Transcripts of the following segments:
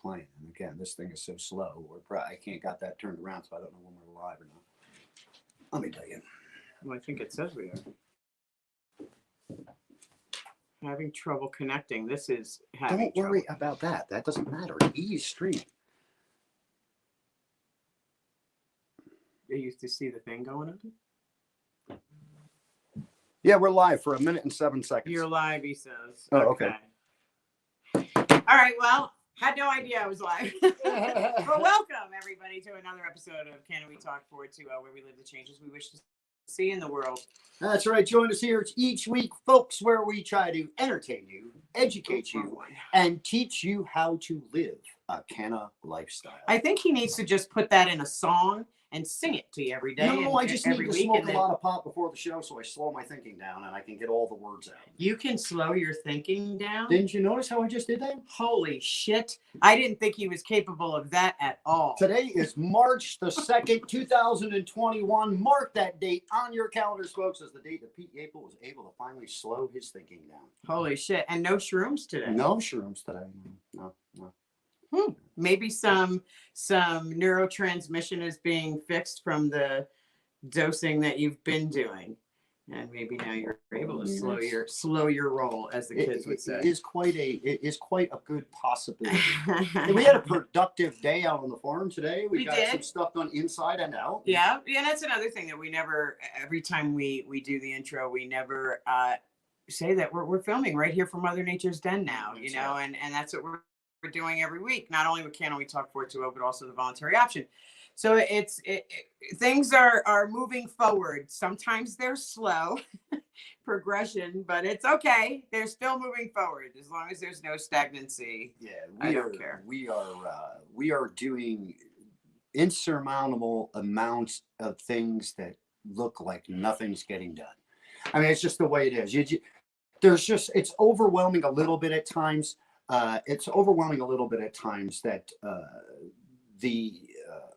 playing. And again, this thing is so slow. I can't got that turned around, so I don't know when we're live or not. Let me tell you. Well, I think it says we are. Having trouble connecting. This is having Don't worry about that. That doesn't matter. Ease stream. You used to see the thing going on. Yeah, we're live for 1 minute and 7 seconds. You're live, he says. Oh, okay. All right, well, had no idea I was live. But welcome, everybody, to another episode of Can We Talk 420, where we live the changes we wish to see in the world. That's right. Join us here each week, folks, where we try to entertain you, educate you, and teach you how to live a canna lifestyle. I think he needs to just put that in a song and sing it to you every day. No, I just need to smoke a then... lot of pot before the show, so I slow my thinking down and I can get all the words out. You can slow your thinking down? Didn't you notice how I just did that? Holy shit. I didn't think he was capable of that at all. Today is March the 2nd, 2021. Mark that date on your calendars, folks, as the date that Pete Yapel was able to finally slow his thinking down. Holy shit. And no shrooms today? No shrooms today. No. Maybe some neurotransmission is being fixed from the dosing that you've been doing, and maybe now you're able to slow your roll, as the kids would say. It is quite a good possibility. We had a productive day out on the farm today. We got some stuff done inside and out. Yeah, that's another thing that we never. Every time we do the intro, we never say that we're filming right here from Mother Nature's Den now. That's right. and that's what we're doing every week, not only with Can We Talk 420, but also the voluntary option. So things are moving forward. Sometimes they're slow progression, but it's okay. They're still moving forward as long as there's no stagnancy. Yeah, I don't care. We are doing insurmountable amounts of things that look like nothing's getting done. I mean, it's just the way it is. It's overwhelming a little bit at times. That the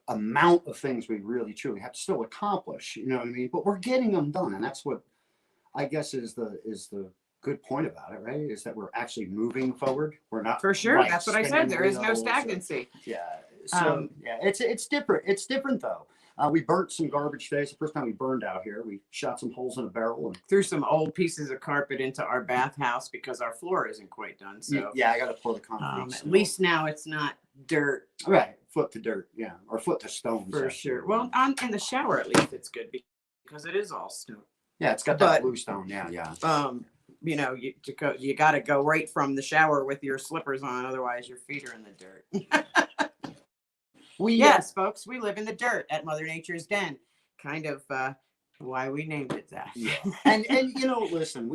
amount of things we really truly have to still accomplish, you know what I mean? But we're getting them done, and that's what I guess is the good point about it, right? Is that we're actually moving forward. We're not for sure. That's what I said. There is no stagnancy. It's different. It's different though. We burnt some garbage today. It's the first time we burned out here. We shot some holes in a barrel and threw some old pieces of carpet into our bathhouse because our floor isn't quite done. So yeah, I got to pour the concrete. At least now it's not dirt. Right, foot to dirt, yeah, or foot to stone. For sure. Well, in the shower at least it's good because it is all stone. Yeah, it's got that blue stone. Yeah. You got to go right from the shower with your slippers on, otherwise your feet are in the dirt. Yes, folks, we live in the dirt at Mother Nature's Den. Kind of why we named it that. Yeah. And listen,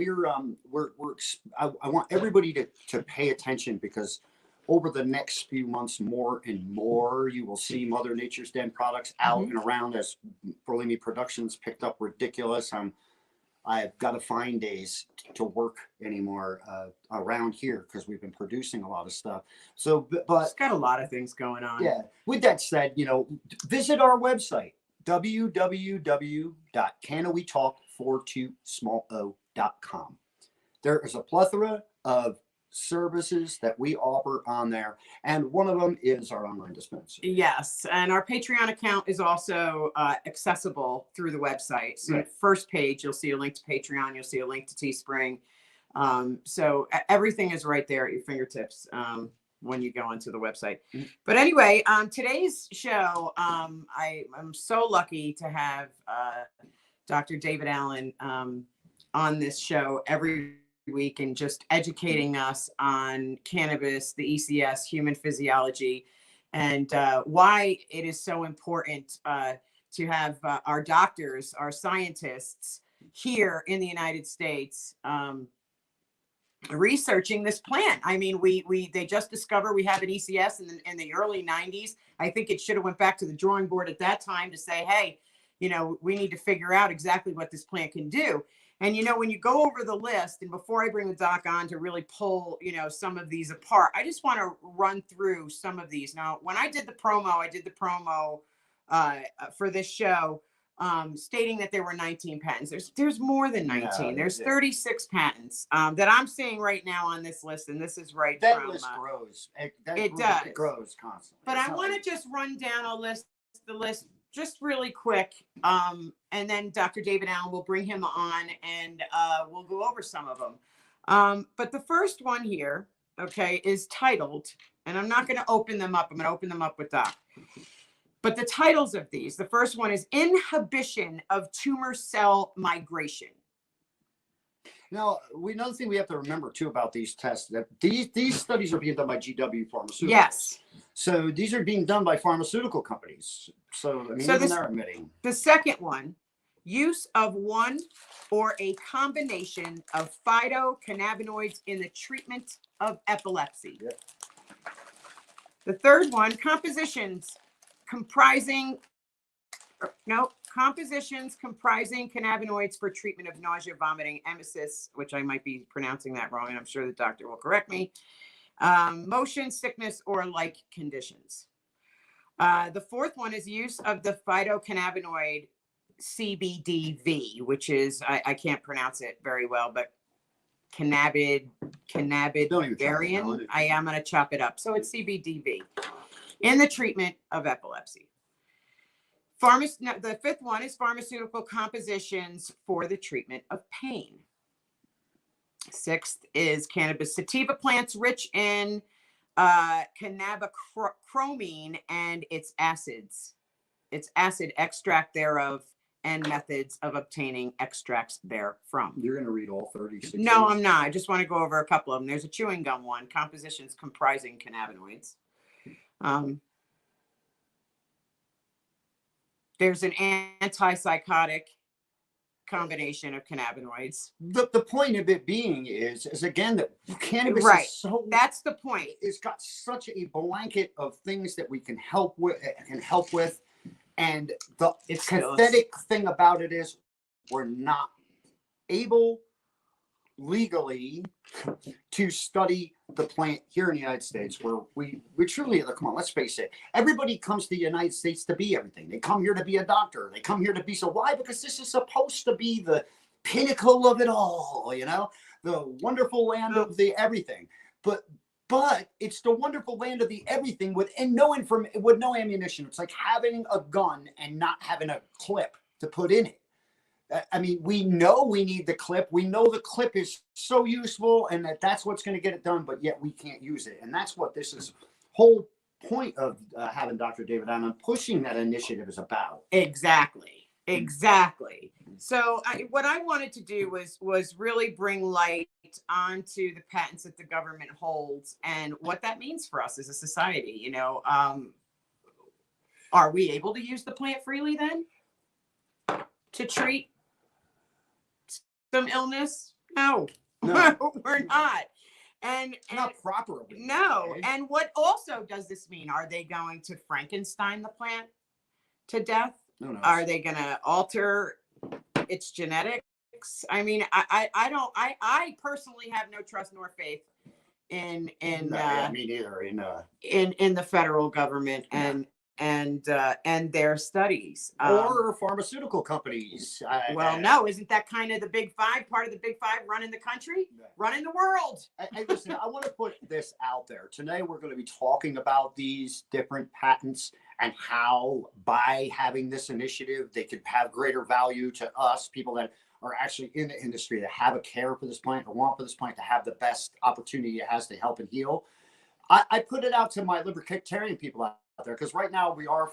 I want everybody to pay attention, because over the next few months, more and more, you will see Mother Nature's Den products out and around as Berlini Productions picked up ridiculous. I've got to find days to work anymore around here because we've been producing a lot of stuff. So, but it's got a lot of things going on. Yeah. With that said, visit our website, www.cannawetalk42small.com. There is a plethora of services that we offer on there, and one of them is our online dispensary. Yes, and our Patreon account is also accessible through the website. So right. First page, you'll see a link to Patreon, you'll see a link to Teespring. So everything is right there at your fingertips when you go onto the website. But anyway, today's show, I'm so lucky to have Dr. David Allen on this show every week and just educating us on cannabis, the ECS, human physiology, and why it is so important to have our doctors, our scientists here in the United States researching this plant. I mean, they just discovered we have an ECS in the early 90s. I think it should have went back to the drawing board at that time to say, hey, we need to figure out exactly what this plant can do. And, when you go over the list, and before I bring the doc on to really pull, some of these apart, I just want to run through some of these. Now, when I did the promo for this show, stating that there were 19 patents. There's more than 19. No, There's yeah. 36 patents that I'm seeing right now on this list, and this is right That from. list grows. It It does. grows constantly. But It's I not want to like- just run down the list just really quick, and then Dr. David Allen will bring him on, and we'll go over some of them. But the first one here, okay, is titled, and I'm not going to open them up. I'm going to open them up with Doc. But the titles of these, the first one is Inhibition of Tumor Cell Migration. Now, another thing we have to remember too about these tests, that these studies are being done by GW Pharmaceuticals. Yes. So these are being done by pharmaceutical companies. So I mean, So even this- they're admitting. The second one, use of one or a combination of phytocannabinoids in the treatment of epilepsy. Yep. The third one, compositions comprising cannabinoids for treatment of nausea, vomiting, MIIS, which I might be pronouncing that wrong, and I'm sure the doctor will correct me. Motion sickness or like conditions. The fourth one is use of the phytocannabinoid CBDV, which is, I can't pronounce it very well, but Don't even chop it cannabidivarian. down. I am going to chop it up. So it's CBDV in the treatment of epilepsy. The fifth one is pharmaceutical compositions for the treatment of pain. Sixth is cannabis sativa plants rich in cannabichromine and its acids, its acid extract thereof, and methods of obtaining extracts therefrom. You're going to read all 36. No, I'm not. I just want to go over a couple of them. There's a chewing gum one, compositions comprising cannabinoids. There's an antipsychotic combination of cannabinoids. The point of it being is again that cannabis Right. is so. That's the point. It's got such a blanket of things that we can help with, and the It's still- pathetic thing about it is we're not able legally to study the plant here in the United States, where we truly, come on, let's face it, everybody comes to the United States to be everything. They come here to be a doctor. They come here to be, so why? Because this is supposed to be the pinnacle of it all, the wonderful land of the everything. But it's the wonderful land of the everything with no ammunition. It's like having a gun and not having a clip to put in it. I mean, we know we need the clip. We know the clip is so useful and that's what's going to get it done, but yet we can't use it. And that's what this is whole point of having Dr. David Allen pushing that initiative is about. Exactly. So what I wanted to do was really bring light onto the patents that the government holds and what that means for us as a society. Are we able to use the plant freely then to treat some illness? No, we're not. And Not properly. no. And what also does this mean? Are they going to Frankenstein the plant to death? No. Are they going to alter its genetics? I mean, I personally have no trust nor faith in me neither. in the federal government and their studies. Or pharmaceutical companies. No, isn't that kind of the big five, part of the big five, running the country, running the world? Listen, I want to put this out there. Today, we're going to be talking about these different patents and how by having this initiative, they could have greater value to us, people that are actually in the industry, that have a care for this plant or want for this plant to have the best opportunity it has to help and heal. I put it out to my libertarian people out there, because right now we are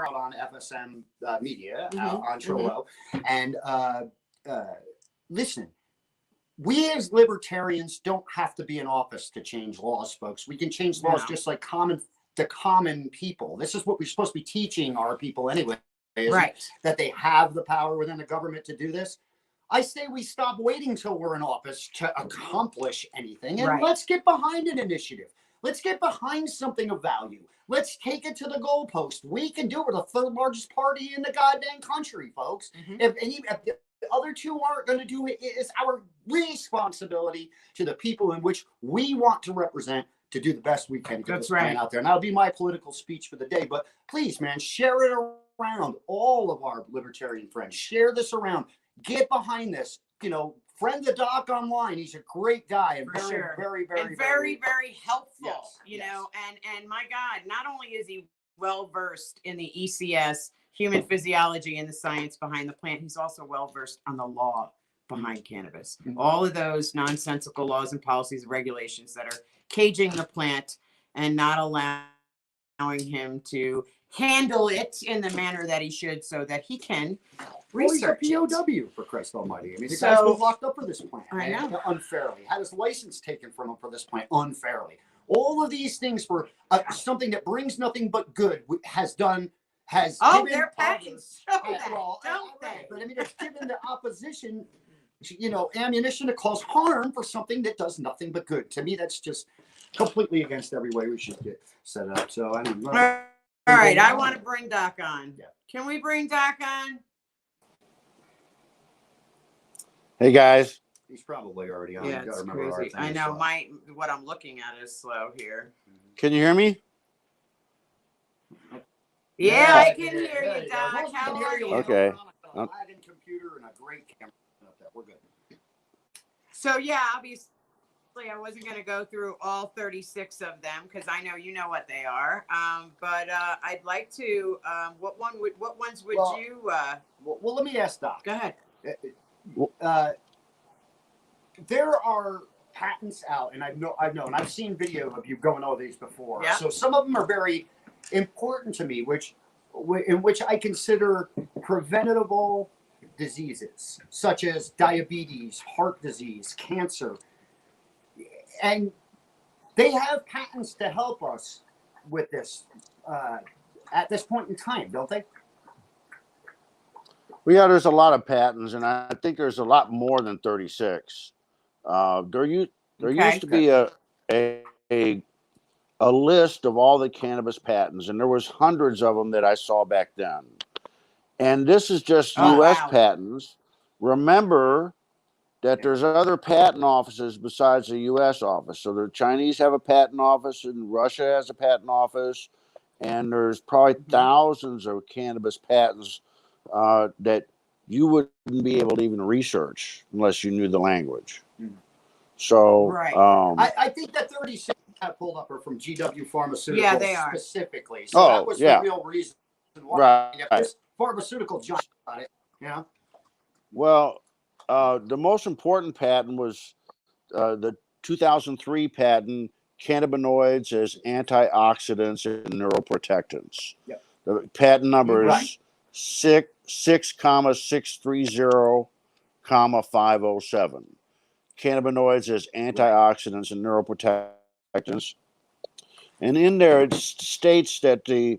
out on FSM media, on Trello, and listen, we as libertarians don't have to be in office to change laws, folks. We can change laws just like the common people. This is what we're supposed to be teaching our people anyway, right? That they have the power within the government to do this. I say we stop waiting till we're in office to accomplish anything, and let's get behind an initiative. Let's get behind something of value. Let's take it to the goalpost. We can do it. We're the third largest party in the goddamn country, folks. If the other two aren't going to do it, it's our responsibility to the people in which we want to represent to do the best we can to get this plan out there. And that'll be my political speech for the day. But please, man, share it around, all of our libertarian friends. Share this around. Get behind this. You know, friend the doc online. He's a great guy and For sure. very helpful. Yes, You yes. know, and my God, not only is he well versed in the ECS, human physiology, and the science behind the plant, he's also well versed on the law behind cannabis. Mhm. All of those nonsensical laws and policies and regulations that are caging the plant and not allowing him to handle it in the manner that he should, so that he can research He's a it. POW, for Christ almighty. I mean, the So- guy's been locked up for this plant. I know. Unfairly. Had his license taken from him for this plant unfairly. All of these things for something that brings nothing but good has given Their patents show Yeah, that, well, don't right, they? but I mean, it's given the opposition, you know, ammunition to cause harm for something that does nothing but good. To me, that's just completely against every way we should get set up. So I don't know. All right, I want to bring Doc on. Yeah. Can we bring Doc on? Hey guys, He's probably already on. Yeah, You gotta it's remember our crazy. thing I is know slow. what I'm looking at is slow here. can you hear me? Yeah, I can There hear you, go. Doc. As long as we How can hear are you, you? Okay. we're on a lagging computer and a great camera. We're good. So yeah, obviously I wasn't going to go through all 36 of them because I know you know what they are. But I'd like to. What ones would Well- you? Well, let me ask Doc. Go ahead. There are patents out, and I've seen video of you going over these before. Yeah. So some of them are very important to me, in which I consider preventable diseases such as diabetes, heart disease, cancer, and they have patents to help us with this at this point in time, don't they? Well, yeah, there's a lot of patents, and I think there's a lot more than 36. There used to be a list of all the cannabis patents, and there was hundreds of them that I saw back then. And this is just U.S. Wow. patents. Remember that there's other patent offices besides the U.S. office. So the Chinese have a patent office, and Russia has a patent office, and there's probably thousands of cannabis patents that you wouldn't be able to even research unless you knew the language. So, Right. I think that 36 I pulled up are from GW Pharmaceuticals Yeah, they are. specifically. So Oh, that was yeah. the real reason why. Right. If this pharmaceutical junk on it, you know? Well, the most important patent was the 2003 patent, cannabinoids as antioxidants and neuroprotectants. Yep. The patent number Right. is 6,630,507. Cannabinoids as antioxidants and neuroprotectants. And in there it states that the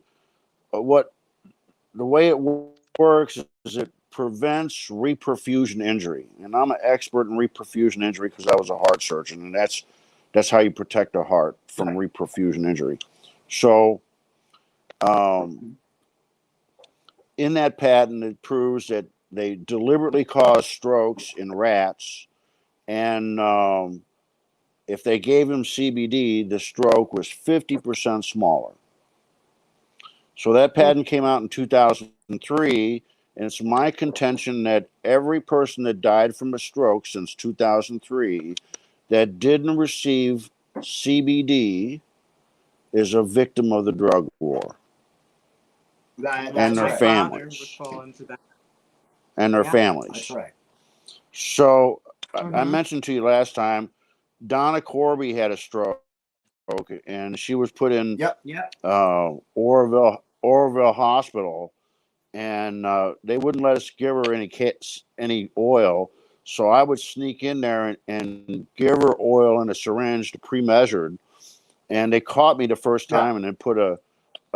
way it works is it prevents reperfusion injury. And I'm an expert in reperfusion injury because I was a heart surgeon, and that's how you protect a heart from reperfusion injury. So in that patent, it proves that they deliberately cause strokes in rats, and if they gave them CBD, the stroke was 50% smaller. So that patent came out in 2003, and it's my contention that every person that died from a stroke since 2003 that didn't receive CBD is a victim of the drug war. And their families. And their families. That's right. So I mentioned to you last time, Donna Corby had a stroke, and she was put in Oroville Hospital, and they wouldn't let us give her any oil. So I would sneak in there and give her oil in a syringe to pre-measured, and they caught me the first time and then put a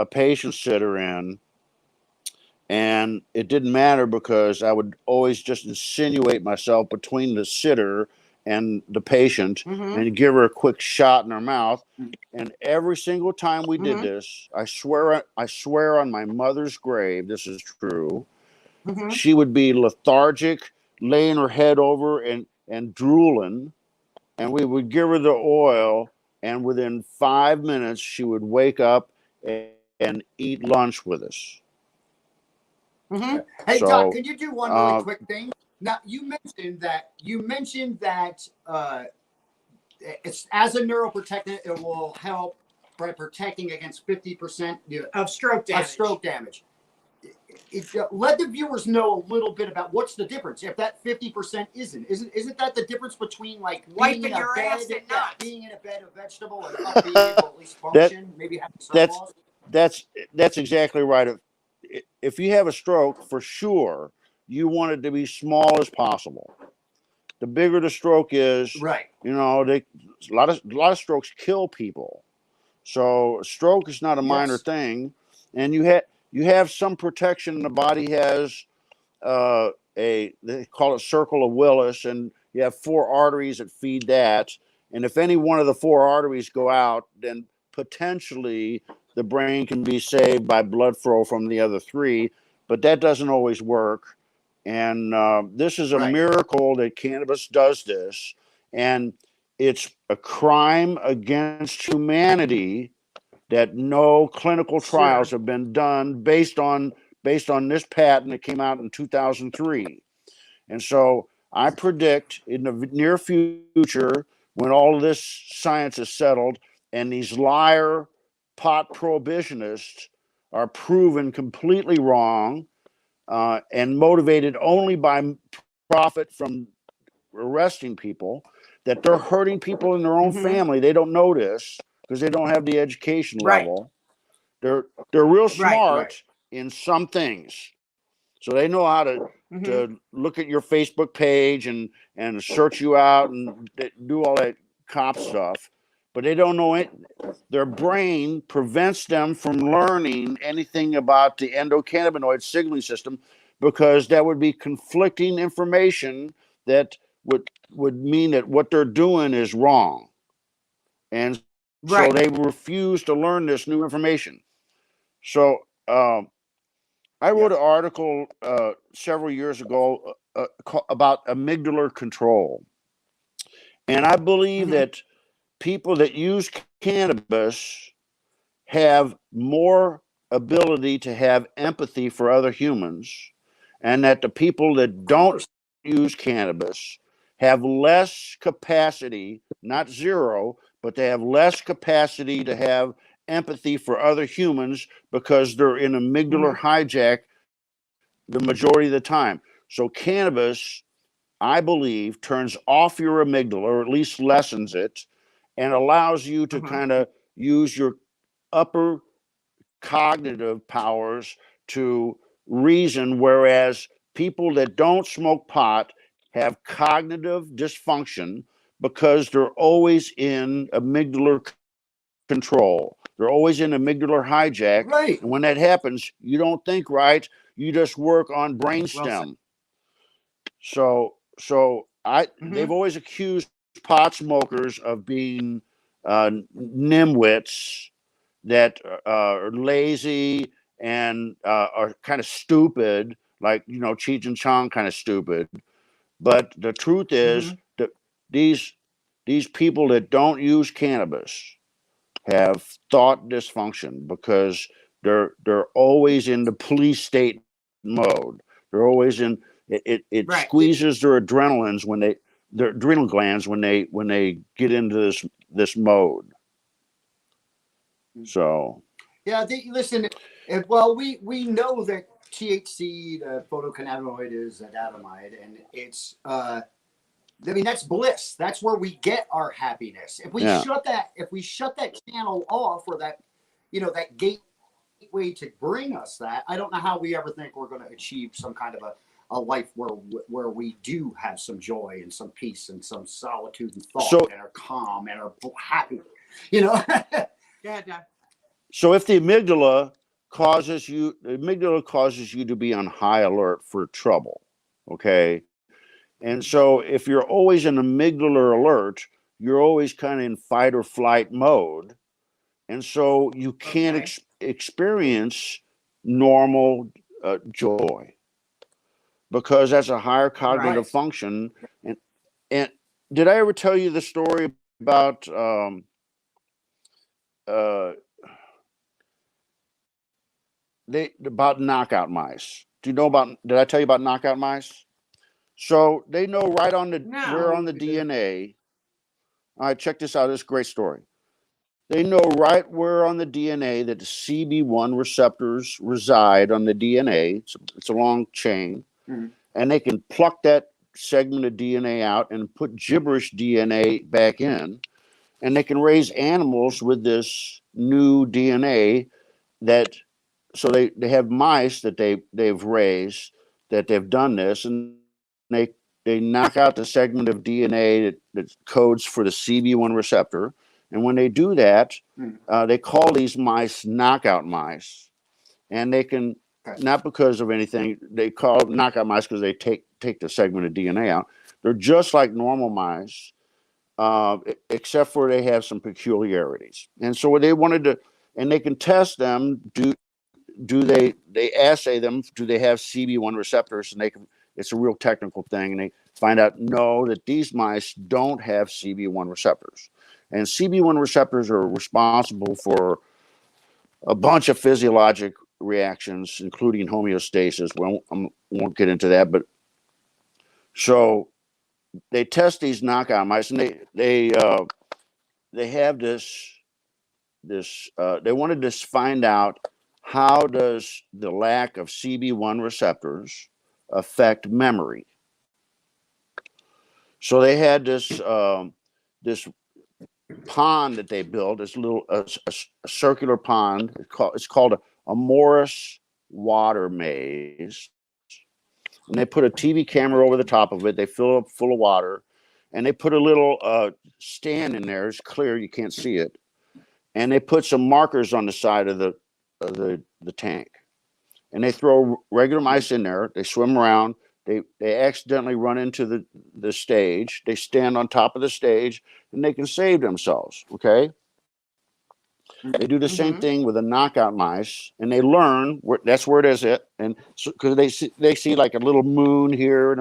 patient sitter in. And it didn't matter because I would always just insinuate myself between the sitter and the patient and give her a quick shot in her mouth. And every single time we did this, I swear on my mother's grave, this is true, she would be lethargic, laying her head over and drooling. And we would give her the oil, and within 5 minutes, she would wake up and eat lunch with us. Hmm. Hey, So, Doc, can you do one really uh, quick thing? Now, you mentioned that it's as a neuroprotectant, it will help by protecting against 50% Of stroke damage. of stroke damage. Let the viewers know a little bit about what's the difference if that 50% isn't that the difference between like Wiping being in a your bed, ass and not. being in a bed of vegetable and not being able to at least that function, maybe having some that's loss? that's exactly right. If you have a stroke, for sure, you want it to be small as possible. The bigger the stroke is, Right. a lot of strokes kill people. So stroke is not a minor Yes. thing, and you have some protection. The body has they call it circle of Willis, and you have 4 arteries that feed that. And if any one of the 4 arteries go out, then potentially the brain can be saved by blood flow from the other 3, but that doesn't always work. And this is a Right. miracle that cannabis does this, and it's a crime against humanity that no clinical trials Sure. have been done based on this patent that came out in 2003. And so I predict in the near future, when all of this science is settled and these liar pot prohibitionists are proven completely wrong and motivated only by profit from arresting people, that they're hurting people in their own Hmm. family. They don't notice because they don't have the education Right. level. They're real Right. smart in some things, so they know how Hmm. to look at your Facebook page and search you out and do all that cop stuff, but they don't know it. Their brain prevents them from learning anything about the endocannabinoid signaling system because that would be conflicting information that would mean that what they're doing is wrong, and so Right. they refuse to learn this new information. So I wrote Yes. an article several years ago about amygdala control, and I believe Hmm. that people that use cannabis have more ability to have empathy for other humans, and that the people that Of don't course. use cannabis have less capacity, not zero, but they have less capacity to have empathy for other humans because they're in Hmm. amygdala hijack the majority of the time. So cannabis, I believe, turns off your amygdala, or at least lessens it, and allows you to Hmm. kind of use your upper cognitive powers to reason, whereas people that don't smoke pot have cognitive dysfunction because they're always in amygdala control. They're always in amygdala hijack. Right. And when that happens, you don't think right. You just work on Well said. brainstem. So they've Hmm. always accused pot smokers of being nimwits that are lazy and are kind of stupid, like Cheech and Chong kind of stupid. But the truth is Hmm. that these these people that don't use cannabis have thought dysfunction because they're always in the police state mode. They're always in it Right. squeezes their adrenal glands when they get into this mode. So Yeah, listen. Well, we know that THC, the photocannabinoid, is adatomide, and it's I mean, that's bliss. That's where we get our happiness. yeah. If we shut that channel off, or that, that gateway to bring us that, I don't know how we ever think we're going to achieve some kind of a life where we do have some joy and some peace and some solitude and thought So and are calm and are happy. You know. Yeah. Yeah. so if the amygdala causes you to be on high alert for trouble, okay? And so if you're always in amygdala alert, you're always kind of in fight or flight mode. And so you can't Okay. experience normal joy because that's a higher cognitive Right. Yes. function. And did I ever tell you the story about uh, about knockout mice? Do you know about? Did I tell you about knockout mice? So they know right on the No. where on the DNA. All right, check this out. This is a great story. They know right where on the DNA that the Cb1 receptors reside on the DNA. It's a long chain, and they can pluck that segment of DNA out and put gibberish DNA back in, and they can raise animals with this new DNA that. So they have mice that they've raised that they've done this, and they knock out the segment of DNA that codes for the Cb1 receptor. And when they do that, they call these mice knockout mice. And they can, not because of anything, they call knockout mice because they take the segment of DNA out. They're just like normal mice, except for they have some peculiarities. And so what they wanted to, and they can test them, they assay them, do they have Cb1 receptors, and it's a real technical thing, and they find out no, that these mice don't have Cb1 receptors. And Cb1 receptors are responsible for a bunch of physiologic reactions, including homeostasis. Well, I won't get into that, but so they test these knockout mice, and they have this they wanted to find out how does the lack of Cb1 receptors affect memory. So they had this this pond that they built, this little a circular pond. It's called a MIIS water maze, and they put a TV camera over the top of it. They fill it up full of water, and they put a little stand in there. It's clear, you can't see it, and they put some markers on the side of the tank, and they throw regular mice in there. They swim around. They accidentally run into the stage. They stand on top of the stage, and they can save themselves. Okay. They do the same thing with the knockout mice, and they learn that's where it is. And because they see like a little moon here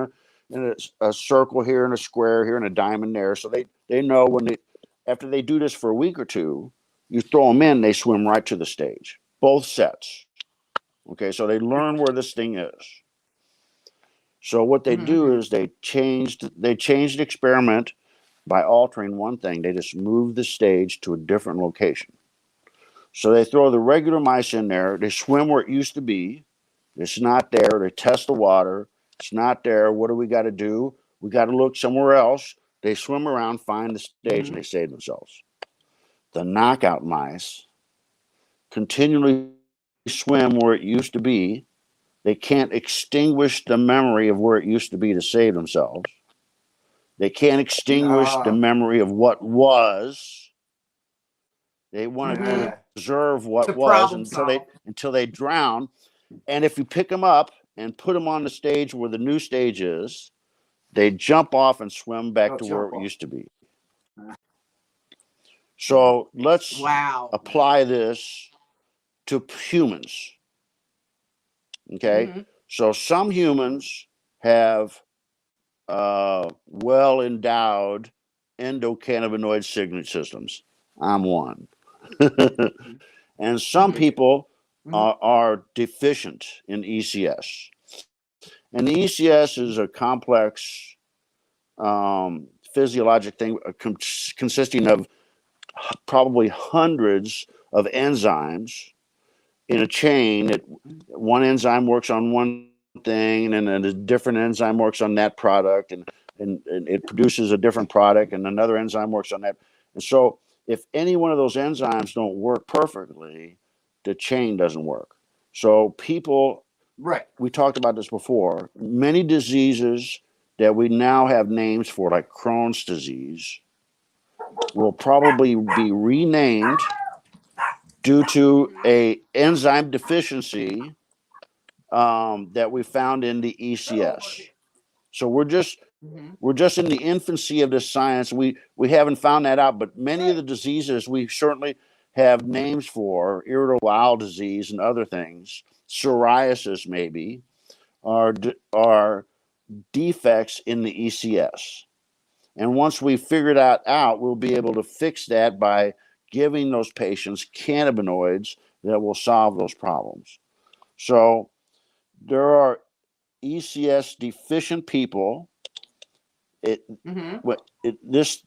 and a circle here and a square here and a diamond there, so they know after they do this for a week or two, you throw them in, they swim right to the stage. Both sets. Okay, so they learn where this thing is. So what they do is they changed the experiment by altering one thing. They just moved the stage to a different location. So they throw the regular mice in there. They swim where it used to be. It's not there. They test the water. It's not there. What do we got to do? We got to look somewhere else. They swim around, find the stage, and they save themselves. The knockout mice continually swim where it used to be. They can't extinguish the memory of where it used to be to save themselves. They can't extinguish the memory of what was. They want to preserve what was until they drown. And if you pick them up and put them on the stage where the new stage is, they jump off and swim back to where it used to be. So let's apply this to humans. Okay, so some humans have well endowed endocannabinoid signaling systems. I'm one. And some people are deficient in ECS. And the ECS is a complex physiologic thing consisting of probably hundreds of enzymes in a chain. One enzyme works on one thing, and then a different enzyme works on that product, and it produces a different product, and another enzyme works on that. And so if any one of those enzymes don't work perfectly, the chain doesn't work. So people, we talked about this before, many diseases that we now have names for, like Crohn's disease, will probably be renamed due to a enzyme deficiency that we found in the ECS. So we're just in the infancy of this science. We haven't found that out, but many of the diseases we certainly have names for, irritable bowel disease and other things, psoriasis maybe, are defects in the ECS. And once we figure that out, we'll be able to fix that by giving those patients cannabinoids that will solve those problems. So there are ECS deficient people. This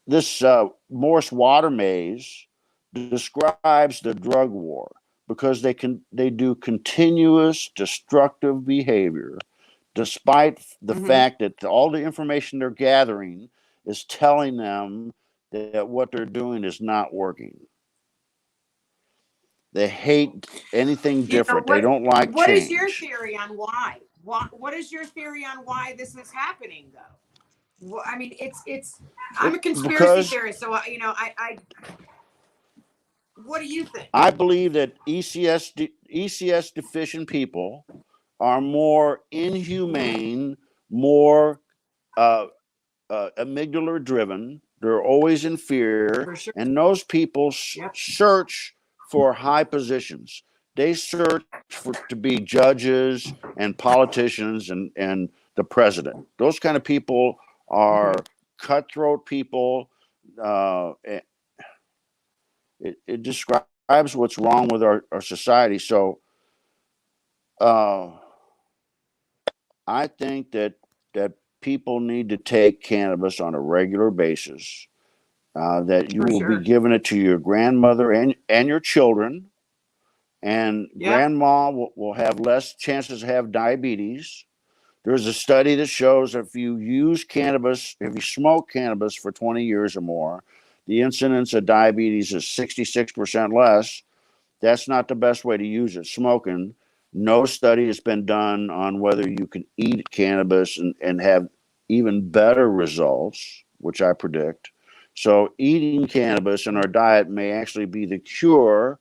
Morse water maze describes the drug war because they do continuous destructive behavior, despite the fact that all the information they're gathering is telling them that what they're doing is not working. They hate anything different. They don't like what change. Is your theory on why? What is your theory on why this is happening, though? Well, I mean, I'm a conspiracy theorist, so I what do you think? I believe that ECS deficient people are more inhumane, more amygdala driven. They're always in fear, For sure. and those people search for high positions. They search to be judges and politicians and the president. Those kind of people are cutthroat people. It describes what's wrong with our society. So I think that people need to take cannabis on a regular basis, that you will be giving it to your grandmother and your children, and grandma will have less chances to have diabetes. There's a study that shows if you use cannabis, if you smoke cannabis for 20 years or more, the incidence of diabetes is 66% less. That's not the best way to use it. Smoking, no study has been done on whether you can eat cannabis and have even better results, which I predict. So eating cannabis in our diet may actually be the cure.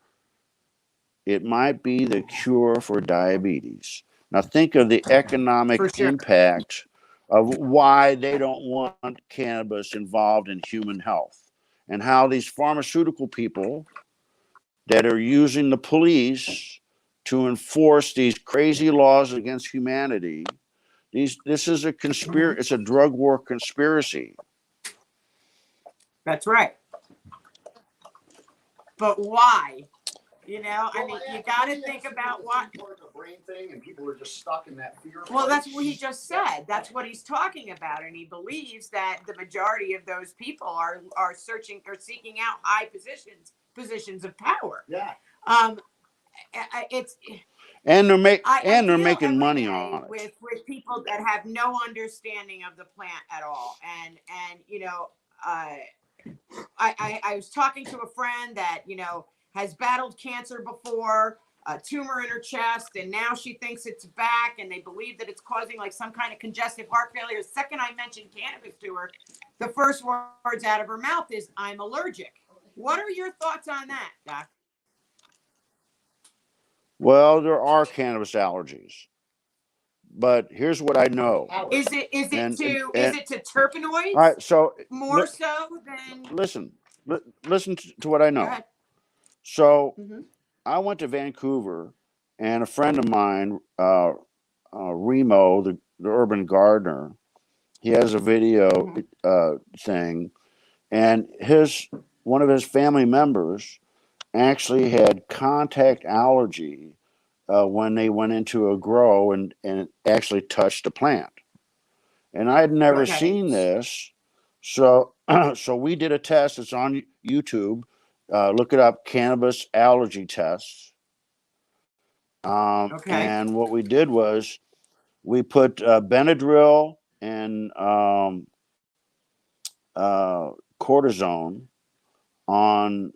It might be the cure for diabetes. Now think of the economic impact of why they don't want cannabis involved in human health, and how these pharmaceutical people that are using the police to enforce these crazy laws against humanity. This is a conspiracy. It's a drug war conspiracy. That's right. But why? I mean, you got to think about what. The brain thing, and people are just stuck in that fear. Well, that's what he just said. That's what he's talking about, and he believes that the majority of those people are searching or seeking out high positions of power. Yeah. And they're making money on it with people that have no understanding of the plant at all. And I was talking to a friend that has battled cancer before, a tumor in her chest, and now she thinks it's back, and they believe that it's causing like some kind of congestive heart failure. The second I mentioned cannabis to her, the first words out of her mouth is, "I'm allergic." What are your thoughts on that, Doc? Well, there are cannabis allergies, but here's what I know. Is it to terpenoids? All right, so more so than listen to what I know. So I went to Vancouver, and a friend of mine, Remo, the urban gardener, he has a video thing, and one of his family members actually had contact allergy when they went into a grow and it actually touched the plant. And I had never seen this. So we did a test. It's on YouTube. Look it up, cannabis allergy tests. And what we did was we put Benadryl and cortisone on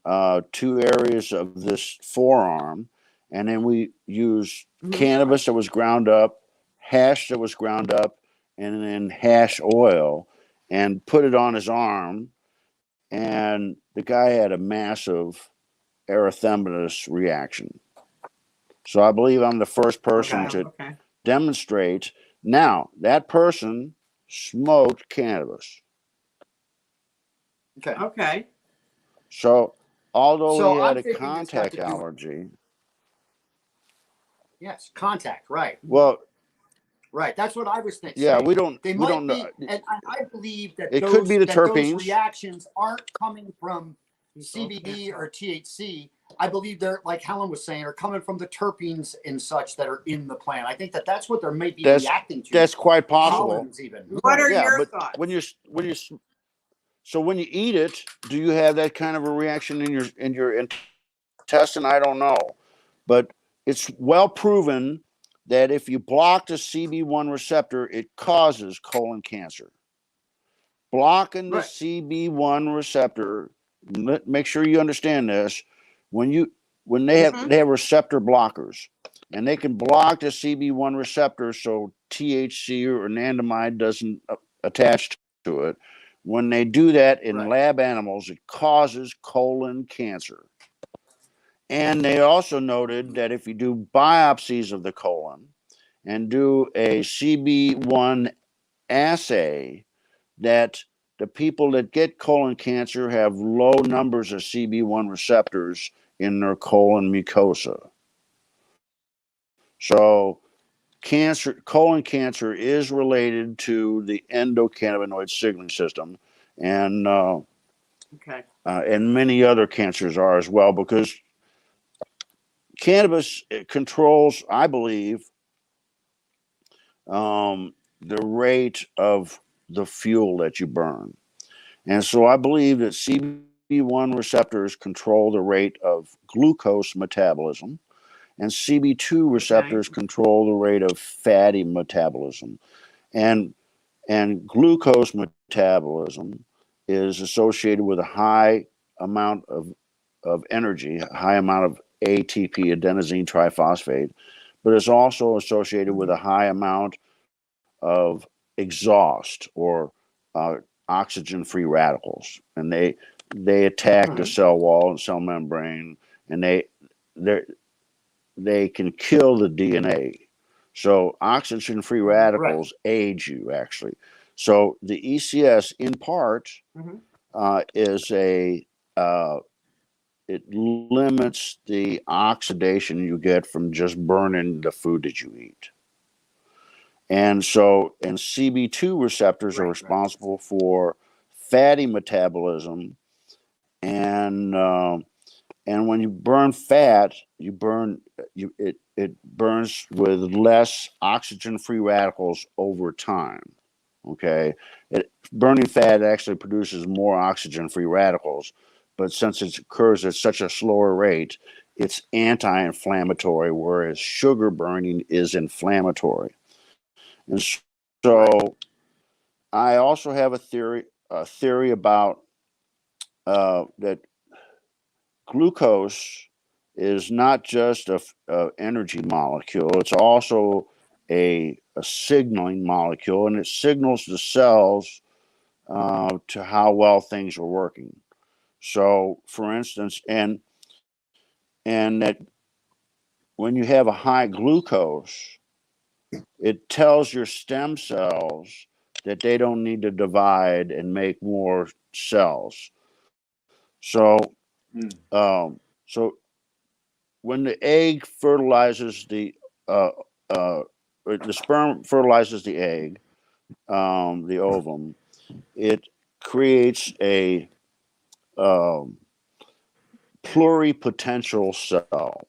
2 areas of this forearm, and then we used cannabis that was ground up, hash that was ground up, and then hash oil, and put it on his arm, and the guy had a massive erythematous reaction. So I believe I'm the first person to demonstrate. Now, that person smoked cannabis. Okay. So, although he had a contact allergy. Yes, contact, right. Well, right. That's what I was thinking. Yeah, we don't know. And I believe that it could be the terpenes. Those reactions aren't coming from CBD or THC. I believe they're, like Helen was saying, are coming from the terpenes and such that are in the plant. I think that that's what they're maybe reacting to. That's quite possible. Pollens even. What are Yeah, your but thoughts? when you eat it, do you have that kind of a reaction in your intestine? I don't know, but it's well proven that if you block the CB1 receptor, it causes colon cancer. Blocking the Right. CB1 receptor, make sure you understand this. When they have receptor blockers, and they can block the CB1 receptor so THC or anandamide doesn't attach to it. When they do that in lab animals, it causes colon cancer. And they also noted that if you do biopsies of the colon and do a CB1 assay, that the people that get colon cancer have low numbers of CB1 receptors in their colon mucosa. So colon cancer is related to the endocannabinoid signaling system, and many other cancers are as well, because cannabis controls, I believe, the rate of the fuel that you burn. And so I believe that CB1 receptors control the rate of glucose metabolism, and CB2 receptors control the rate of fatty metabolism. And glucose metabolism is associated with a high amount of energy, a high amount of ATP, adenosine triphosphate, but it's also associated with a high amount of exhaust or oxygen-free radicals, and they attack the cell wall and cell membrane, and they can kill the DNA. So oxygen-free radicals age you, actually. So the ECS, in part, is it limits the oxidation you get from just burning the food that you eat. And CB2 receptors are responsible for fatty metabolism, and when you burn fat, it burns with less oxygen-free radicals over time. Okay, burning fat actually produces more oxygen-free radicals, but since it occurs at such a slower rate, it's anti-inflammatory, whereas sugar burning is inflammatory. And so I also have a theory about that glucose is not just a energy molecule. It's also a signaling molecule, and it signals the cells to how well things are working. So, for instance, and that when you have a high glucose, it tells your stem cells that they don't need to divide and make more cells. So, so when the egg fertilizes the sperm fertilizes the egg, the ovum, it creates a pluripotential cell.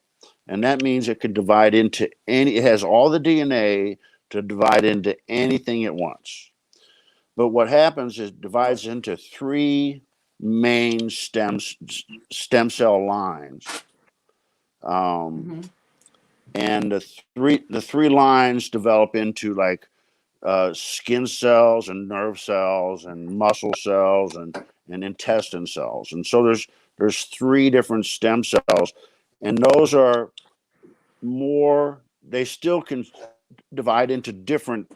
And that means it can divide into it has all the DNA to divide into anything it wants. But what happens is it divides into three main stem cell lines. And the three lines develop into like skin cells and nerve cells and muscle cells and intestine cells. And so there's three different stem cells, and those are they still can divide into different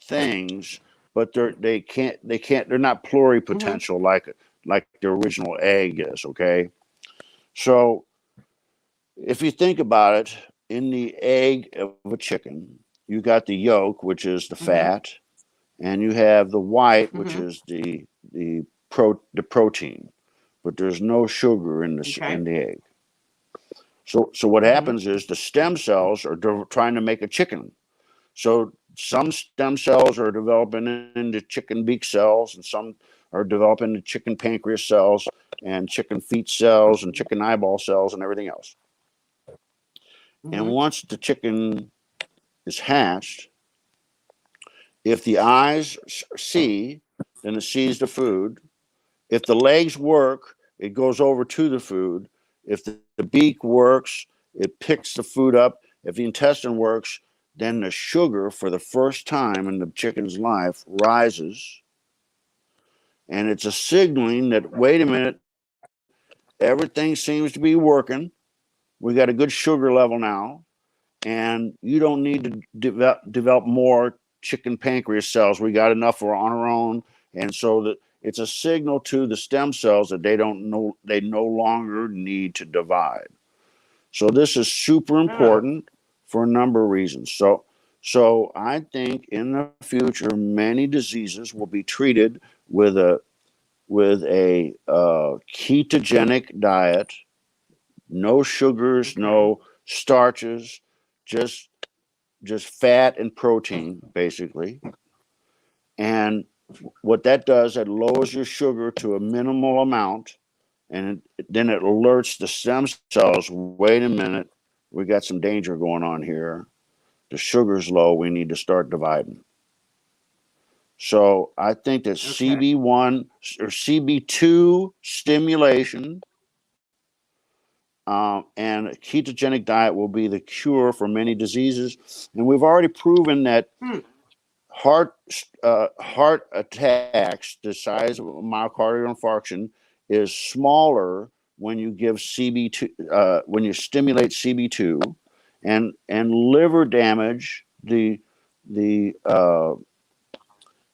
things, but they're not pluripotential like the original egg is. Okay, so if you think about it, in the egg of a chicken, you got the yolk, which is the fat, and you have the white, which is the protein, but there's no sugar in the egg. So what happens is the stem cells are trying to make a chicken. So some stem cells are developing into chicken beak cells, and some are developing the chicken pancreas cells and chicken feet cells and chicken eyeball cells and everything else. And once the chicken is hatched, if the eyes see, then it sees the food. If the legs work, it goes over to the food. If the beak works, it picks the food up. If the intestine works, then the sugar for the first time in the chicken's life rises. And it's a signaling that, wait a minute, everything seems to be working. We got a good sugar level now. And you don't need to develop more chicken pancreas cells. We got enough on our own. And so that it's a signal to the stem cells that they no longer need to divide. So this is super important for a number of reasons. So I think in the future, many diseases will be treated with a ketogenic diet, no sugars, no starches, just fat and protein, basically. And what that does, it lowers your sugar to a minimal amount, and then it alerts the stem cells, wait a minute, we got some danger going on here. The sugar's low, we need to start dividing. So I think that CB1 or CB2 stimulation and a ketogenic diet will be the cure for many diseases. And we've already proven that heart attacks, the size of myocardial infarction, is smaller when you give CB2, when you stimulate CB2, and liver damage, the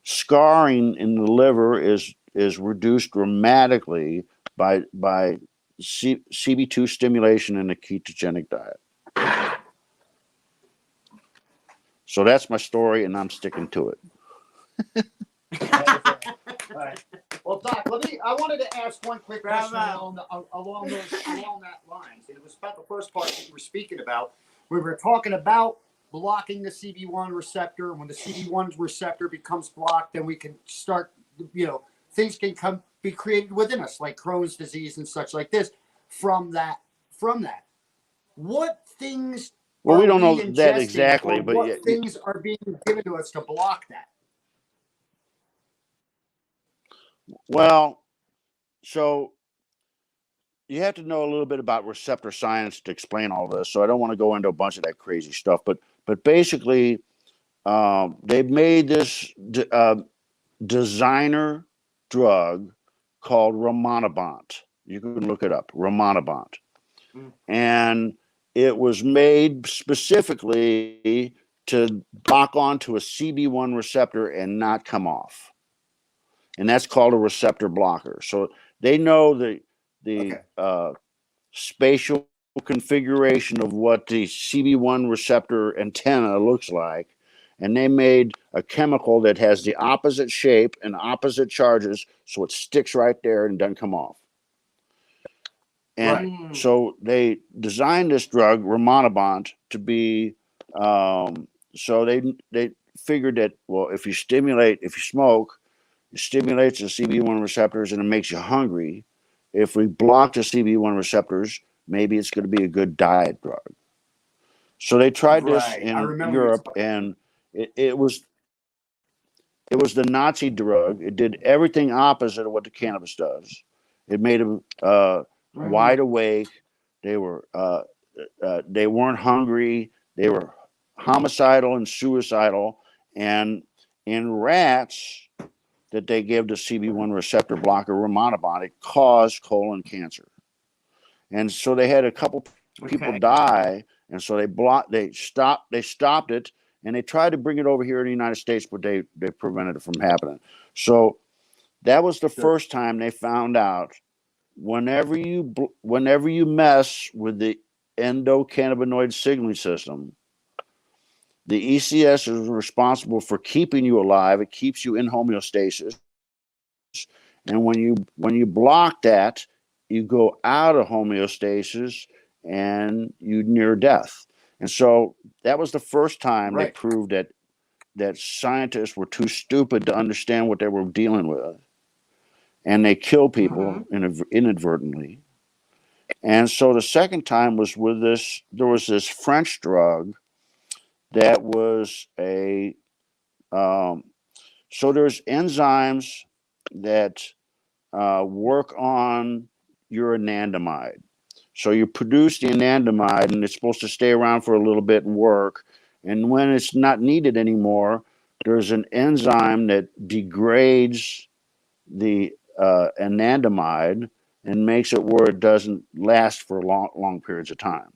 scarring in the liver is reduced dramatically by CB2 stimulation in a ketogenic diet. So that's my story, and I'm sticking to it. All right. Well, Doc, I wanted to ask one quick question along that lines. It was about the first part that you were speaking about. We were talking about blocking the CB1 receptor. When the CB1 receptor becomes blocked, then we can start, things can be created within us, like Crohn's disease and such like this, from that. What things Well, we don't know ingesting, that exactly, but what things are being given to us to block that? Well, so you have to know a little bit about receptor science to explain all this. So I don't want to go into a bunch of that crazy stuff, but basically, they've made this designer drug called rimonabant. You can look it up, rimonabant, and it was made specifically to lock onto a CB1 receptor and not come off. And that's called a receptor blocker. So they know the spatial configuration of what the CB1 receptor antenna looks like. And they made a chemical that has the opposite shape and opposite charges, so it sticks right there and doesn't come off. And so they designed this drug, rimonabant, to be, so they figured that, well, if you smoke, it stimulates the CB1 receptors and it makes you hungry. If we block the CB1 receptors, maybe it's going to be a good diet drug. So they tried this in Europe, and it was the Nazi drug. It did everything opposite of what the cannabis does. It made them wide awake. They weren't hungry. They were homicidal and suicidal. And in rats that they gave the CB1 receptor blocker, rimonabant, it caused colon cancer. And so they had a couple people die, and so they stopped it, and they tried to bring it over here in the United States, but they prevented it from happening. So that was the first time they found out whenever you mess with the endocannabinoid signaling system, the ECS is responsible for keeping you alive. It keeps you in homeostasis. And when you block that, you go out of homeostasis and you near death. And so that was the first time they proved that scientists were too stupid to understand what they were dealing with. and they kill people inadvertently. And so the second time was with this. There was this French drug that was a so there's enzymes that work on your anandamide. So you produce the anandamide, and it's supposed to stay around for a little bit and work. And when it's not needed anymore, there's an enzyme that degrades the anandamide and makes it where it doesn't last for long periods of time.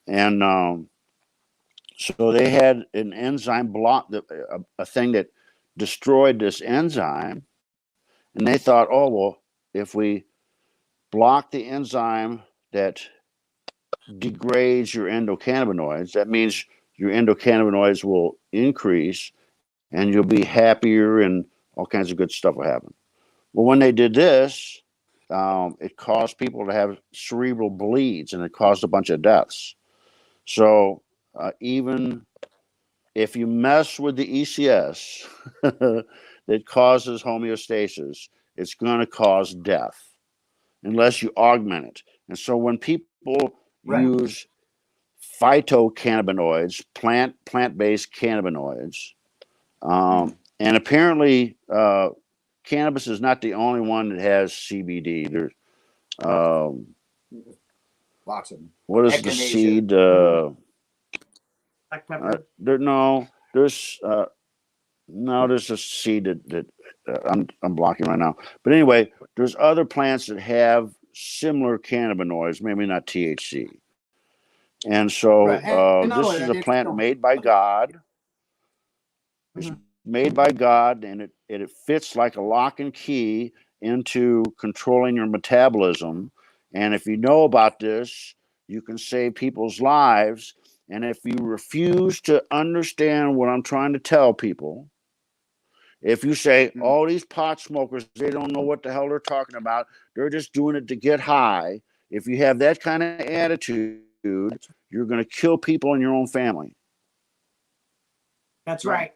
And so they had an enzyme block, a thing that destroyed this enzyme. And they thought, oh, well, if we block the enzyme that degrades your endocannabinoids, that means your endocannabinoids will increase and you'll be happier and all kinds of good stuff will happen. Well, when they did this, it caused people to have cerebral bleeds and it caused a bunch of deaths. So even if you mess with the ECS that causes homeostasis, it's going to cause death unless you augment it. And so when people use phytocannabinoids, plant-based cannabinoids, and apparently cannabis is not the only one that has CBD. There's lots of them. What is the seed? Black pepper. There's a seed that I'm blocking right now. But anyway, there's other plants that have similar cannabinoids, maybe not THC. And so this is a plant made by God. It's made by God, and it fits like a lock and key into controlling your metabolism. And if you know about this, you can save people's lives. And if you refuse to understand what I'm trying to tell people, if you say, all these pot smokers, they don't know what the hell they're talking about, they're just doing it to get high. If you have that kind of attitude, you're going to kill people in your own family. That's right.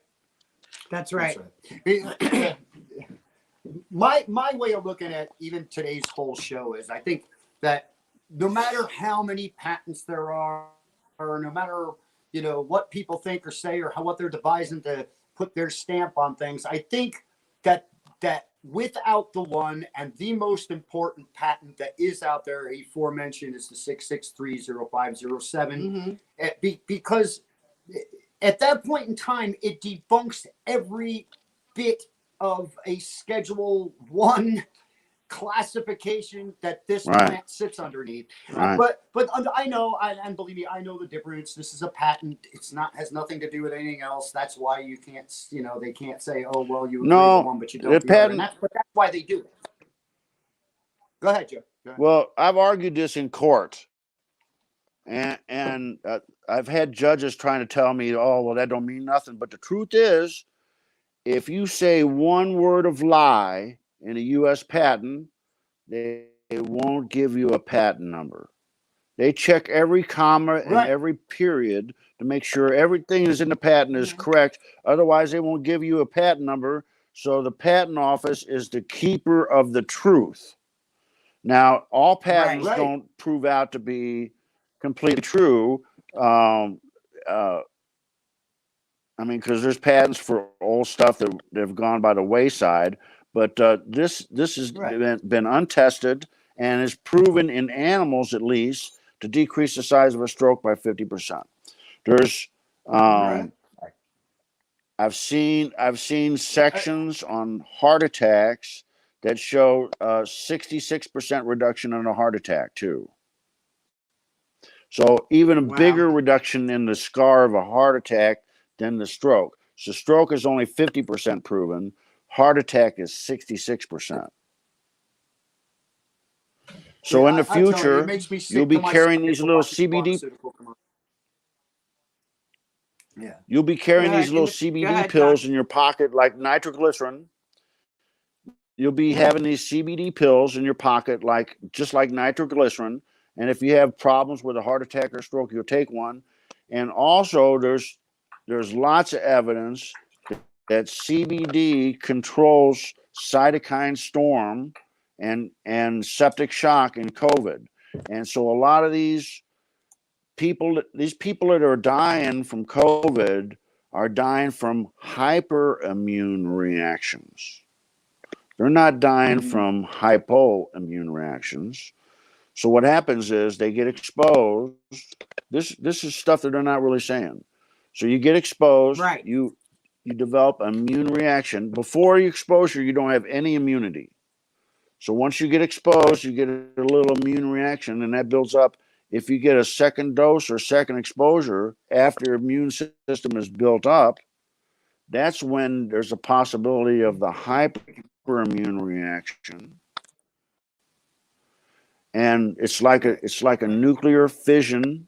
That's right. My way of looking at even today's whole show is I think that no matter how many patents there are, or no matter what people think or say or what they're devising to put their stamp on things, I think that without the one and the most important patent that is out there, aforementioned, is the 6630507, because at that point in time, it debunks every bit of a Schedule 1 classification that this plant sits underneath. But I know, and believe me, I know the difference. This is a patent. Has nothing to do with anything else. That's why you can't, they can't say, oh, well, you agree with one, but you don't. But that's why they do it. Go ahead, Joe. Go ahead. Well, I've argued this in court. And I've had judges trying to tell me, oh, well, that don't mean nothing. But the truth is, if you say one word of lie in a U.S. patent, they won't give you a patent number. They check every comma and every period to make sure everything is in the patent is correct. Otherwise, they won't give you a patent number. So the patent office is the keeper of the truth. Now, all patents don't prove out to be completely true. Because there's patents for old stuff that have gone by the wayside. But this has been untested and is proven in animals, at least, to decrease the size of a stroke by 50%. There's I've seen sections on heart attacks that show 66% reduction in a heart attack too. So even a bigger reduction in the scar of a heart attack than the stroke. So stroke is only 50% proven. Heart attack is 66%. So in the future, you'll be carrying these little CBD. You'll be carrying these little CBD pills in your pocket like nitroglycerin. You'll be having these CBD pills in your pocket just like nitroglycerin. And if you have problems with a heart attack or stroke, you'll take one. And also there's lots of evidence that CBD controls cytokine storm and septic shock in COVID. And so a lot of these people that are dying from COVID are dying from hyperimmune reactions. They're not dying from hypoimmune reactions. So what happens is they get exposed. This is stuff that they're not really saying. So you get exposed, Right. you develop an immune reaction. Before your exposure, you don't have any immunity. So once you get exposed, you get a little immune reaction, and that builds up. If you get a second dose or second exposure after your immune system is built up, that's when there's a possibility of the hyperimmune reaction. And it's like a nuclear fission.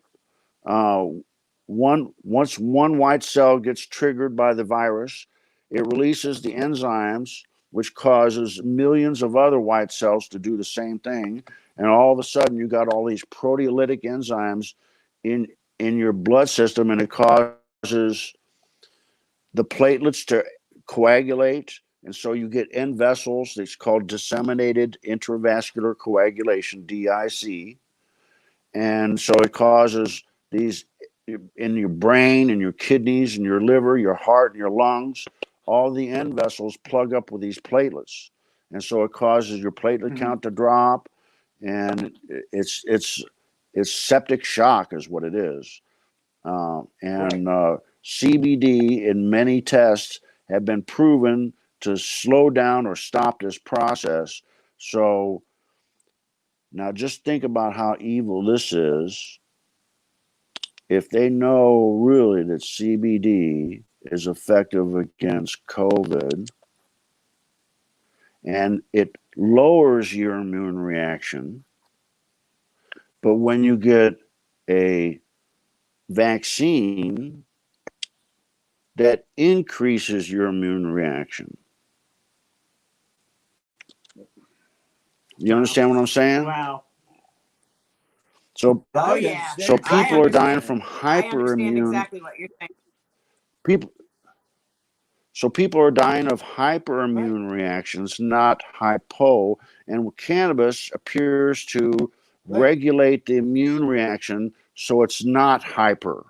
Once one white cell gets triggered by the virus, it releases the enzymes, which causes millions of other white cells to do the same thing. And all of a sudden, you got all these proteolytic enzymes in your blood system, and it causes the platelets to coagulate. And so you get end vessels. It's called disseminated intravascular coagulation, DIC. And so it causes these in your brain and your kidneys and your liver, your heart and your lungs, all the end vessels plug up with these platelets. And so it causes your platelet count to drop. And it's septic shock is what it is. CBD in many tests have been proven to slow down or stop this process. So now just think about how evil this is. If they know really that CBD is effective against COVID and it lowers your immune reaction, but when you get a vaccine that increases your immune reaction. You understand what I'm saying? Wow. So, Oh yeah. so I people are dying understand. from I understand hyperimmune. exactly what you're saying. People are dying of hyperimmune reactions, not hypo. And cannabis appears to regulate the immune reaction, so it's not hyper.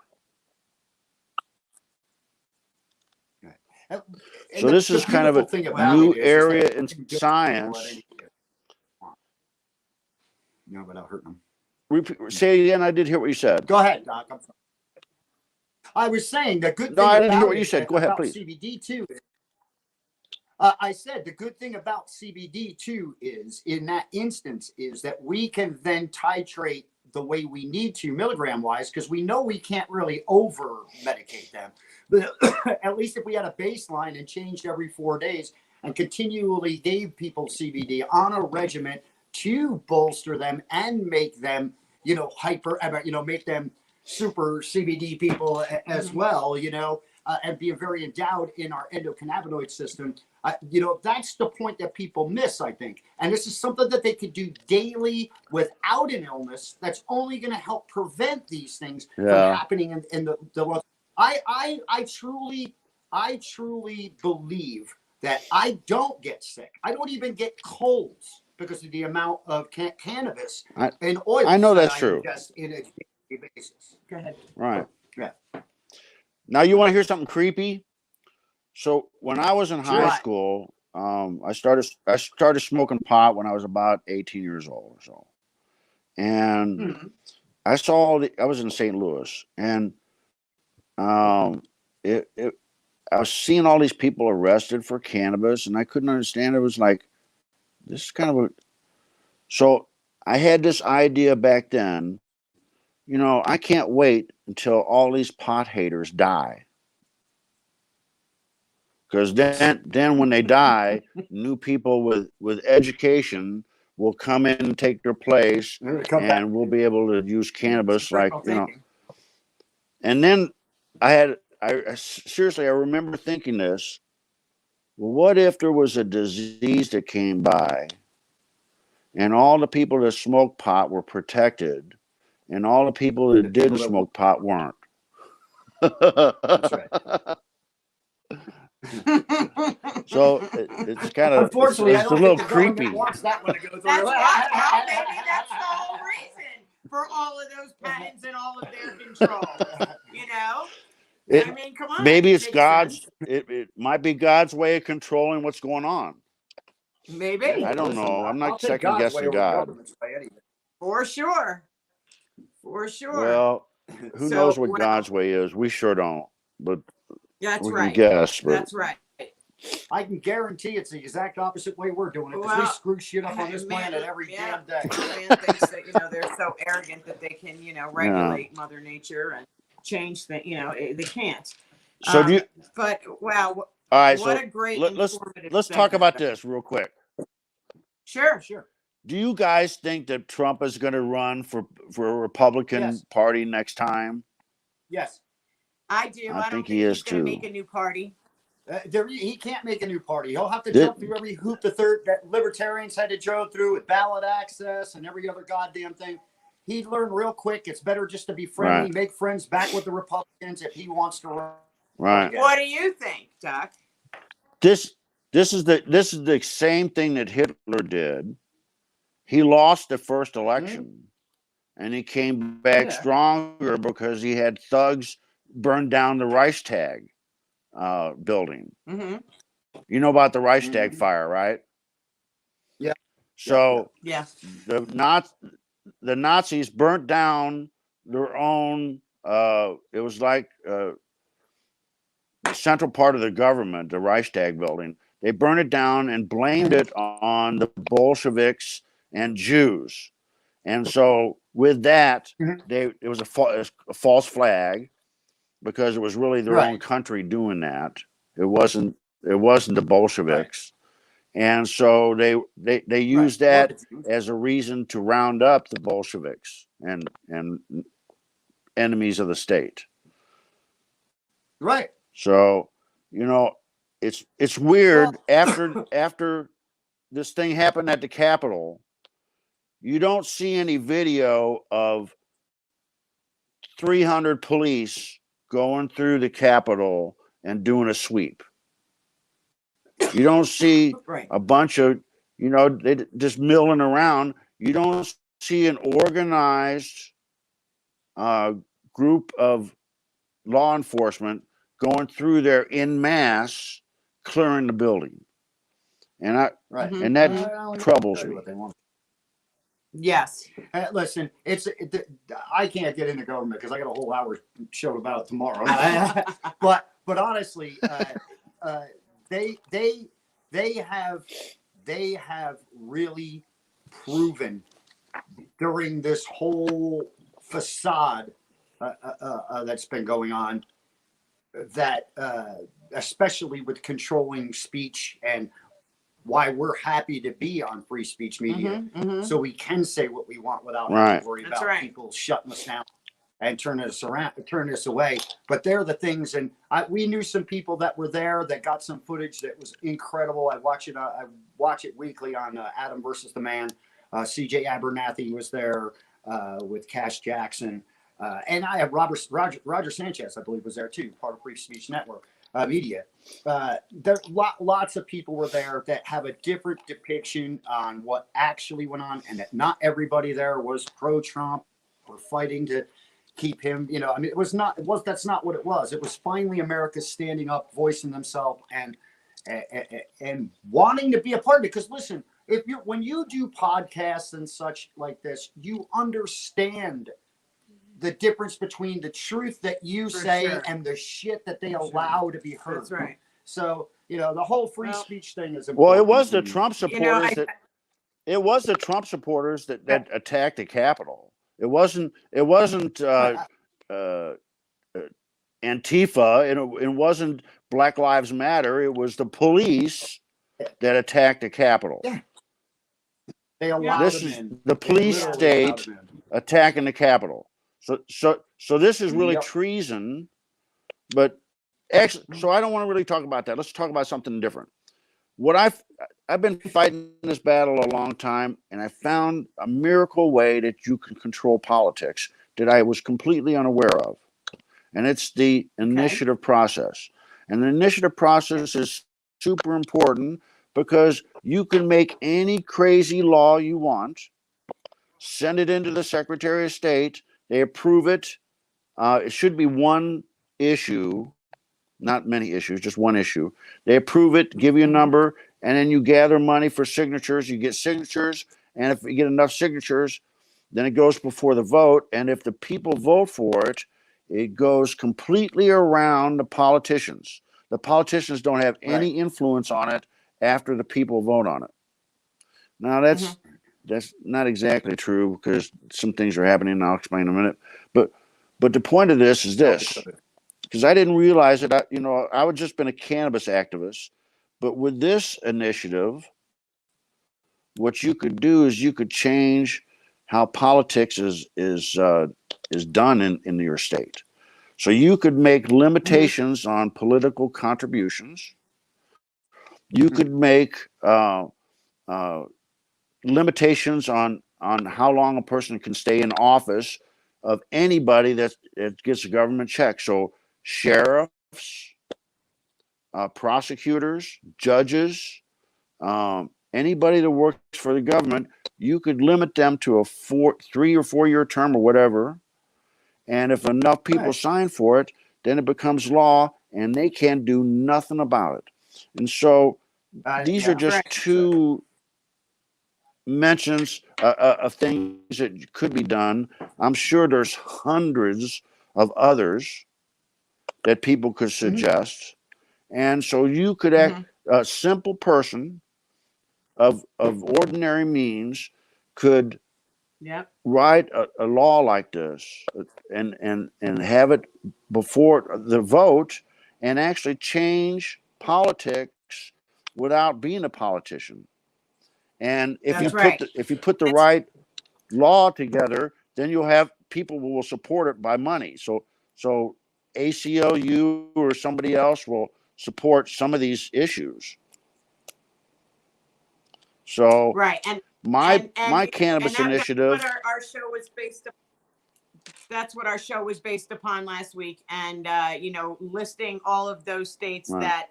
So this is kind of a new area in science. No, without hurting them. Say again. I did hear what you said. Go ahead, Doc. I was saying the good thing. No, I didn't hear what you said. Go ahead, please. CBD too. I said the good thing about CBD too is, in that instance, is that we can then titrate the way we need to milligram wise, because we know we can't really over medicate them. But at least if we had a baseline and changed every 4 days and continually gave people CBD on a regimen to bolster them and make them, make them super CBD people as well, and be very endowed in our endocannabinoid system. That's the point that people miss, I think. And this is something that they could do daily without an illness. That's only going to help prevent these things from happening in the I truly believe that I don't get sick. I don't even get colds because of the amount of cannabis and oil. I know that's true. Just in a daily basis. Go ahead. Right. Yeah. Now you want to hear something creepy? So when I was in high school, I started smoking pot when I was about 18 years old or so, and I was in St. Louis, and I was seeing all these people arrested for cannabis, and I couldn't understand. It was like, this is kind of so I had this idea back then, I can't wait until all these pot haters die. Because then when they die, new people with education will come in and take their place, and we'll be able to use cannabis And then I seriously, I remember thinking this. Well, what if there was a disease that came by and all the people that smoked pot were protected and all the people that didn't smoke pot weren't? That's right. So it's kind of Unfortunately, I it's a don't little think the government creepy. wants that one to go through. That's right. Well, maybe that's the whole reason for all of those patents and all of their control. You know? It, I mean, come on. maybe it's Makes God's. sense. It might be God's way of controlling what's going on. Maybe. I don't know. I'm I'll not take second God's way guessing over God. government's way anyway. For sure. For sure. Well, who So, knows what well, God's way is? We sure don't. But That's we can right. guess. But That's right. I can guarantee it's the exact opposite way we're doing it because we Well, screw shit up on this man, planet every yeah. damn day. Man thinks that, they're so arrogant that they can, regulate Mother Nature and change things. They can't. so do you? But wow, All right. what So a great let's informative talk segment. about this real quick. Sure. Sure. Do you guys think that Trump is going to run for a Republican Yes. Party next time? Yes. I do. I I don't think think he is he's going to too. make a new party. He can't make a new party. He'll have to Did- jump through every hoop that libertarians had to jump through with ballot access and every other goddamn thing. He'd learn real quick. It's better just to be friendly, Right. make friends back with the Republicans if he wants to run. Right. Yeah. What do you think, Doc? This is the same thing that Hitler did. He lost the first election, and he came back Yeah. stronger because he had thugs burn down the Reichstag building. Mm-hmm. You know about the Reichstag fire, right? Yeah. So Yeah. the Nazis burnt down their own. It was like the central part of the government, the Reichstag building. They burned it down and blamed it on the Bolsheviks and Jews. And so with that, it was a false flag because it was really their own country doing that. It wasn't the Bolsheviks. And so they used that as a reason to round up the Bolsheviks and enemies of the state. Right. So, it's weird after this thing happened at the Capitol, you don't see any video of 300 police going through the Capitol and doing a sweep. You don't see a bunch of, they just milling around. You don't see an organized group of law enforcement going through there en masse, clearing the building. And that troubles me. Yes. Listen, I can't get into government because I got a whole hour show about it tomorrow. but honestly, they have really proven during this whole facade that's been going on that especially with controlling speech and why we're happy to be on free speech media, so we can say what we want without having to worry about people shutting us down and turning us away. But they're the things, and we knew some people that were there that got some footage that was incredible. I watch it weekly on Adam versus the Man. CJ Abernathy was there with Cash Jackson, and I have Roger Sanchez, I believe, was there too, part of Free Speech Network. Media. There lots of people were there that have a different depiction on what actually went on, and that not everybody there was pro-Trump or fighting to keep him. That's not what it was. It was finally America standing up, voicing themselves, and wanting to be a part of it. Because listen, when you do podcasts and such like this, you understand the difference between the truth that you say and the shit that they allow to be heard. That's right. So, the whole free speech thing is important. Well, it was the Trump supporters that attacked the Capitol. It wasn't Antifa, and it wasn't Black Lives Matter. It was the police that attacked the Capitol. Yeah. They allowed them in. The police state attacking the Capitol. So this is really treason, but actually, so I don't want to really talk about that. Let's talk about something different. What I've been fighting this battle a long time, and I found a miracle way that you can control politics that I was completely unaware of, and it's the initiative process. And the initiative process is super important because you can make any crazy law you want, send it into the Secretary of State, they approve it. It should be one issue, not many issues, just one issue. They approve it, give you a number, and then you gather money for signatures. You get signatures, and if you get enough signatures, then it goes before the vote. And if the people vote for it, it goes completely around the politicians. The politicians don't have any influence on it after the people vote on it. Now that's not exactly true because some things are happening, and I'll explain in a minute. But the point of this is this, because I didn't realize it. I would just been a cannabis activist, but with this initiative, what you could do is you could change how politics is done in your state. So you could make limitations on political contributions. You could make limitations on how long a person can stay in office of anybody that gets a government check. So sheriffs, prosecutors, judges, anybody that works for the government, you could limit them to a 3 or 4 year term or whatever. And if enough people sign for it, then it becomes law and they can do nothing about it. And so these are just two mentions of things that could be done. I'm sure there's hundreds of others that people could suggest. And so you could act, a simple person of ordinary means could write a law like this and have it before the vote and actually change politics without being a politician. And if you put the right law together, then you'll have people who will support it by money. So ACLU or somebody else will support some of these issues. So and my cannabis initiative. That's what our show was based upon. That's what our show was based upon last week, and listing all of those states that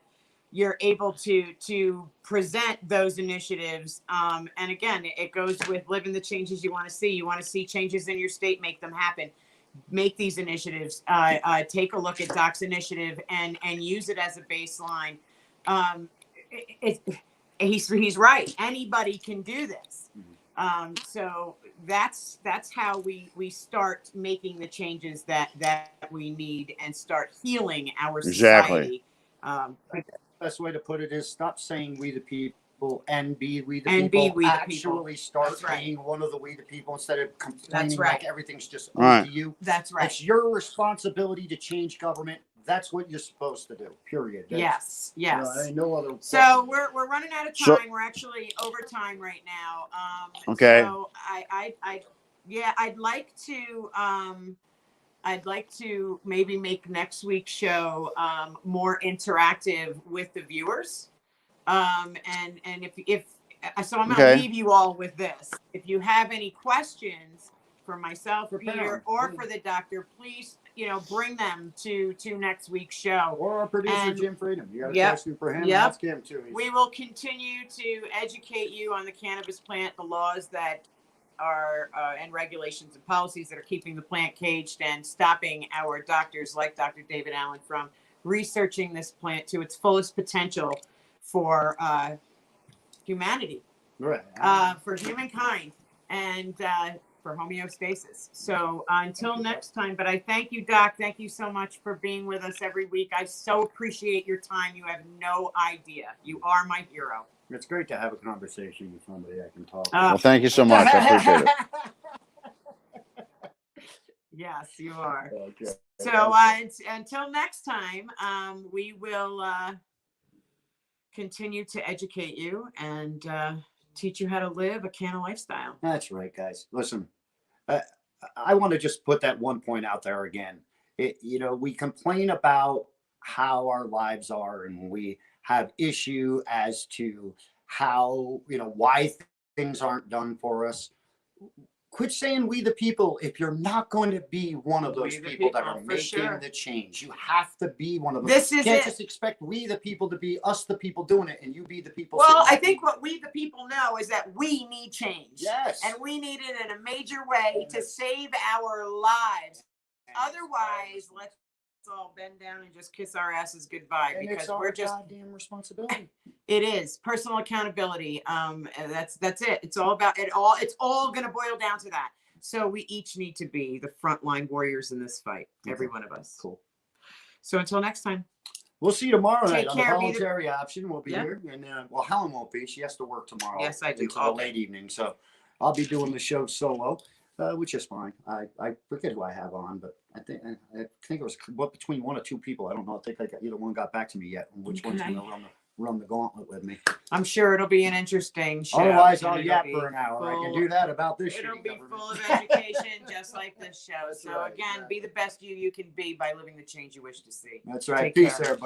you're able to present those initiatives. And again, it goes with living the changes you want to see. You want to see changes in your state, make them happen. Make these initiatives. Take a look at Doc's initiative and use it as a baseline. He's right. Anybody can do this. So that's how we start making the changes that we need and start healing our society. Best way to put it is stop saying we the people and be we the people. Actually start being one of the we the people instead of complaining like everything's just owed to you. That's right. It's your responsibility to change government. That's what you're supposed to do. Period. Yes. No other. So we're running out of time. We're actually over time right now. Okay. So I'd like to maybe make next week's show more interactive with the viewers. And if so, I'm going to leave you all with this. If you have any questions for myself, Peter, or for the doctor, please, bring them to next week's show. Or our producer, Jim Freedom. You got a question for him? Ask him too. We will continue to educate you on the cannabis plant, the laws that are and regulations and policies that are keeping the plant caged and stopping our doctors like Dr. David Allen from researching this plant to its fullest potential for humanity, for humankind, and for homeostasis. So until next time, but I thank you, Doc. Thank you so much for being with us every week. I so appreciate your time. You have no idea. You are my hero. It's great to have a conversation with somebody I can talk to. Well, thank you so much. I appreciate it. Yes, you are. Okay. So until next time, we will continue to educate you and teach you how to live a canna lifestyle. That's right, guys. Listen, I want to just put that one point out there again. We complain about how our lives are, and we have issue as to how, why things aren't done for us. quit saying we the people if you're not going to be one of those We the people that people, are for making sure. the change. You have to be one of them. This You is can't it. just expect we the people to be us the people doing it and you be the people. Well, sitting I at think the- what we the people know is that we need change. Yes. And we need it in a major way to save our lives. Otherwise, let's all bend down and just kiss our asses goodbye And because it's our we're just goddamn responsibility. it is personal accountability. And that's it. It's all about it all. It's all going to boil down to that. So we each need to be the frontline warriors in this fight. Every one of us. Cool. So until next time. We'll see you tomorrow Take night on care, the be the- voluntary option. We'll be Yep. here, and well, Helen won't be. She has to work tomorrow. Yes, I do, until all the day. late evening. So I'll be doing the show solo, which is fine. I forget who I have on, but I think it was between one or two people. I don't know. I think either one got back to me yet. Which one's Okay. going to run the gauntlet with me? I'm sure it'll be an interesting show. Otherwise, and I'll it'll yap be for an hour. I can full- do that about this. It'll shitty be government. full of education, just like this show. That's So right, again, exactly. be the best you can be by living the change you wish to see. That's right. Take Peace, care. everybody.